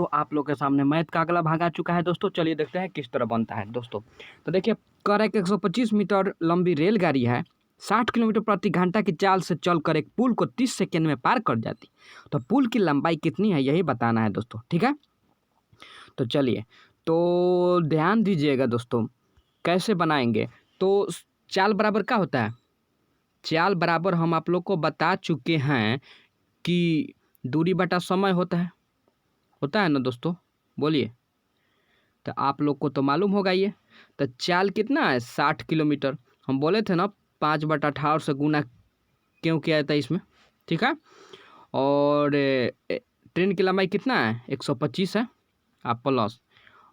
दोस्तों आप लोग के सामने मैथ का अगला भाग आ चुका है दोस्तों। चलिए देखते हैं किस तरह बनता है दोस्तों। तो देखिए कह रहा है कि 125 मीटर लंबी रेलगाड़ी है, 60 किलोमीटर प्रति घंटा की चाल से चलकर एक पुल को 30 सेकंड में पार कर जाती। तो पुल की लंबाई कितनी है यही बताना है दोस्तों, ठीक है। तो चलिए, तो ध्यान दीजिएगा दोस्तों कैसे बनाएंगे। तो चाल बराबर क्या होता है, चाल बराबर हम आप लोग को बता चुके हैं कि दूरी बटा समय होता है ना दोस्तों, बोलिए। तो आप लोग को तो मालूम होगा ये। तो चाल कितना है 60 किलोमीटर, हम बोले थे ना 5/18 से गुना क्यों किया था इसमें, ठीक है। और ट्रेन की लंबाई कितना है 125 है आप प्लस,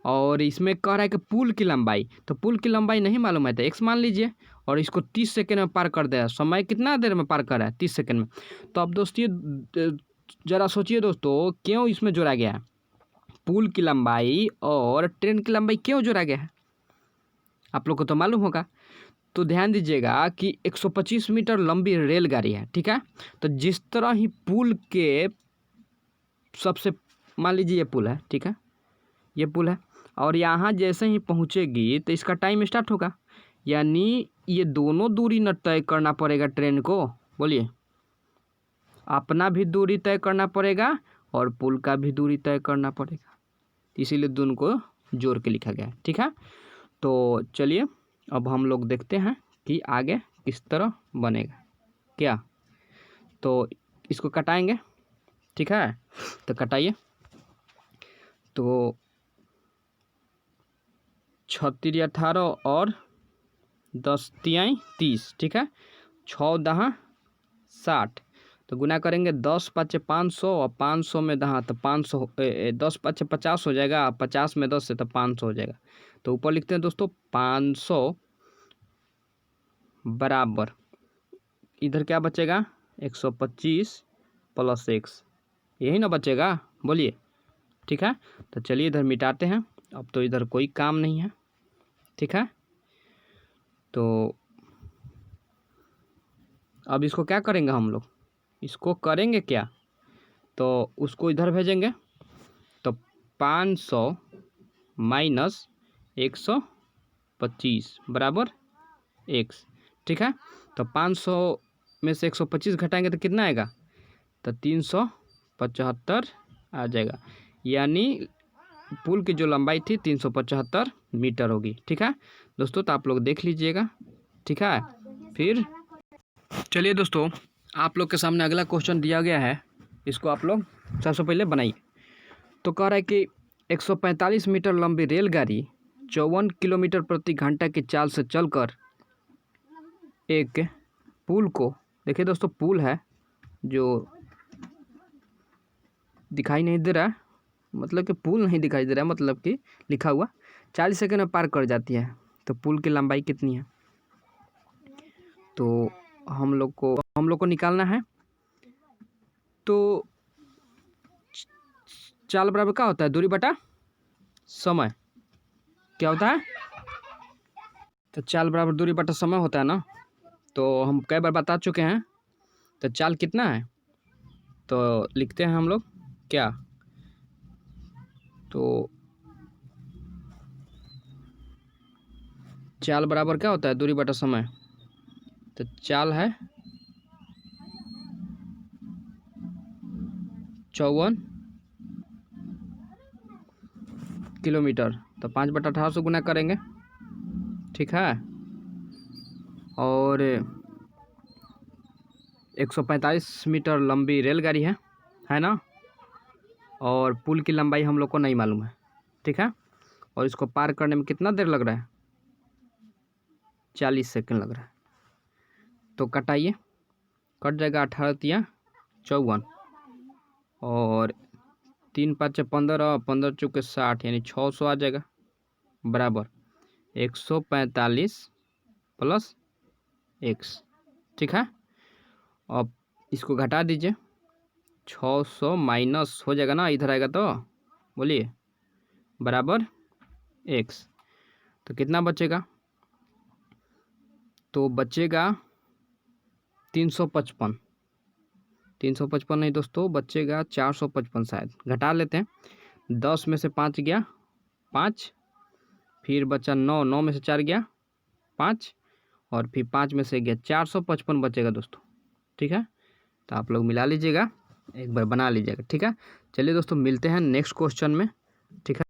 और इसमें कह रहा है कि पुल की लंबाई, तो पुल की लंबाई नहीं मालूम है तो x मान लीजिए, और इसको 30 सेकंड में पार कर दिया। समय कितना देर में पार कर रहा है 30 सेकंड में। तो अब दोस्तों ज़रा सोचिए दोस्तों क्यों इसमें जोड़ा गया है, पुल की लंबाई और ट्रेन की लंबाई क्यों जोड़ा गया है, आप लोग को तो मालूम होगा। तो ध्यान दीजिएगा कि 125 मीटर लंबी रेलगाड़ी है, ठीक है। तो जिस तरह ही पुल के सबसे, मान लीजिए ये पुल है, ठीक है, ये पुल है, और यहाँ जैसे ही पहुँचेगी तो इसका टाइम स्टार्ट होगा, यानी ये दोनों दूरी न तय करना पड़ेगा ट्रेन को, बोलिए। अपना भी दूरी तय करना पड़ेगा और पुल का भी दूरी तय करना पड़ेगा, इसीलिए दोनों को जोड़ के लिखा गया है, ठीक है। तो चलिए अब हम लोग देखते हैं कि आगे किस तरह बनेगा क्या। तो इसको कटाएंगे, ठीक है। तो कटाइए। तो 36 18 और 10 तियाई 30, ठीक है। 6 10 60, तो गुना करेंगे 10 5 500 और 500 में 10 तो 500, 10 5 50 हो जाएगा, 50 में 10 से तो 500 हो जाएगा। तो ऊपर लिखते हैं दोस्तों 500 बराबर, इधर क्या बचेगा 125 प्लस x, यही ना बचेगा, बोलिए, ठीक है। तो चलिए इधर मिटाते हैं, अब तो इधर कोई काम नहीं है, ठीक है। तो अब इसको क्या करेंगे हम लोग, इसको करेंगे क्या, तो उसको इधर भेजेंगे। तो 500 माइनस 125 बराबर x, ठीक है। तो 500 में से 125 घटाएंगे तो कितना आएगा, तो 375 आ जाएगा, यानी पुल की जो लंबाई थी 375 मीटर होगी, ठीक है दोस्तों। तो आप लोग देख लीजिएगा, ठीक है। फिर चलिए दोस्तों आप लोग के सामने अगला क्वेश्चन दिया गया है, इसको आप लोग सबसे पहले बनाइए। तो कह रहा है कि 145 मीटर लंबी रेलगाड़ी 54 किलोमीटर प्रति घंटा की चाल से चलकर एक पुल को, देखिए दोस्तों पुल है जो दिखाई नहीं दे रहा है, मतलब कि पुल नहीं दिखाई दे रहा है, मतलब कि लिखा हुआ 40 सेकंड में पार कर जाती है। तो पुल की लंबाई कितनी है, तो हम लोग को निकालना है। तो चाल बराबर क्या होता है, दूरी बटा समय, क्या होता है, तो चाल बराबर दूरी बटा समय होता है ना। तो हम कई बार बता चुके हैं। तो चाल कितना है, तो लिखते हैं हम लोग क्या, तो चाल बराबर क्या होता है दूरी बटा समय। तो चाल है 54 किलोमीटर, तो 5/18 से गुना करेंगे, ठीक है। और 145 मीटर लंबी रेलगाड़ी है ना, और पुल की लंबाई हम लोग को नहीं मालूम है, ठीक है। और इसको पार करने में कितना देर लग रहा है, 40 सेकंड लग रहा है। तो कटाइए, कट जाएगा 18 तिया 54, और 3 5 15, 15 चौके 60, यानी 600 आ जाएगा, बराबर 145 प्लस x, ठीक है। अब इसको घटा दीजिए, 600 माइनस हो जाएगा ना, इधर आएगा तो बोलिए, बराबर x। तो कितना बचेगा, तो बचेगा 355 नहीं दोस्तों, बचेगा 455, शायद घटा लेते हैं। 10 में से 5 गया 5, फिर बचा 9, 9 में से 4 गया 5, और फिर 5 में से गया 455 बचेगा दोस्तों। ठीक है, तो आप लोग मिला लीजिएगा, एक बार बना लीजिएगा। ठीक है, चलिए दोस्तों मिलते हैं नेक्स्ट क्वेश्चन में। ठीक है।